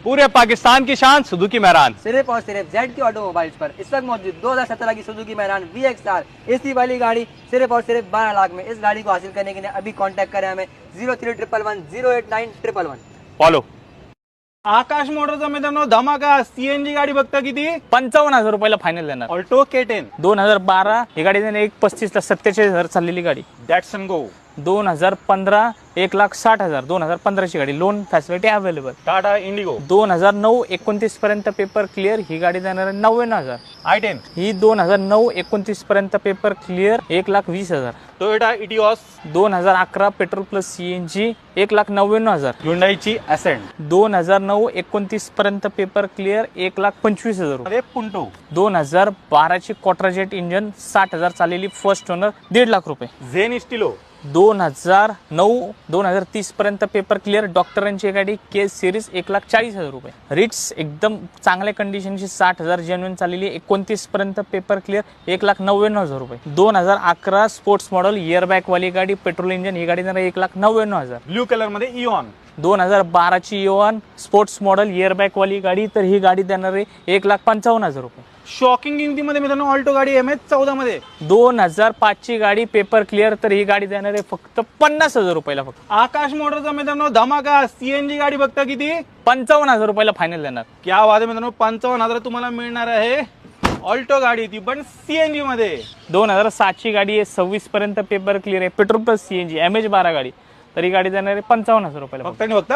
पूरे पाकिस्तान की शान सुजुकी मेहरान सिर्फ और सिर्फ जेड की ऑटोमोबाइल्स पर इस वक्त मौजूद 2017 की सुजुकी मेहरान VXR एसी वाली गाड़ी सिर्फ और सिर्फ 12 लाख में। इस गाड़ी को हासिल करने के लिए अभी कांटेक्ट करें हमें 0311108911। फॉलो। आकाश मोटरचा मित्रांनो धमाका सीएनजी गाडी बघता किती 55,000 रुपयाला फायनल देणार। ऑल्टो K10 2012 ही गाडी देणार 1,35,000 ला 47,000 चाललेली गाडी। डॅटसन गो 2015 1,60,000 2015 ची गाडी, loan facility available. Tata Indigo 2009 29 पर्यंत पेपर क्लिअर, ही गाडी देणार 99,000। i10 ही 2009 29 पर्यंत paper clear 1,20,000। Toyota Etios 2011 petrol plus CNG 1,99,000। ह्युंडाईची असेंट 2009 29 पर्यंत पेपर क्लिअर 1,25,000 रुपये। मध्ये पुंटो 2012 ची क्वार्टरजेट इंजन 60,000 चाललेली, फर्स्ट ओनर 1.5 लाख रुपये। झेन स्टिलो 2009 2030 पर्यंत पेपर क्लिअर, डॉक्टरांची गाडी के सिरीज 1,40,000 रुपये। रिट्स एकदम चांगल्या कंडिशनची 60,000 जेन्युइन चाललेली, 29 पर्यंत पेपर क्लिअर 1,99,000 रुपये। 2011 स्पोर्ट्स मॉडेल एअरबॅग वाली गाडी, पेट्रोल इंजन, ही गाडी देणार 1,99,000। ब्ल्यू कलर मध्ये इऑन 2012 ची इओन स्पोर्ट्स मॉडेल एअरबॅग वाली गाडी, तर ही गाडी देणार आहे 1,55,000 रुपये। शॉकिंग किमतीमध्ये मित्रांनो ऑल्टो गाडी MH14 मध्ये 2005 ची गाडी पेपर क्लिअर, तर ही गाडी देणार आहे फक्त 50,000 रुपयाला। फक्त आकाश मोटरचा मित्रांनो धमाका सीएनजी गाडी बघता किती 55,000 रुपयाला फायनल देणार। क्या वाद आहे मित्रांनो 55,000 तुम्हाला मिळणार आहे ऑल्टो गाडी, ती पण सीएनजी मध्ये। 2007 ची गाडी आहे, 26 पर्यंत पेपर क्लिअर आहे, पेट्रोल प्लस सीएनजी MH12 गाडी, तर ही गाडी देणार आहे 55,000 रुपयाला। फक्त आणि फक्त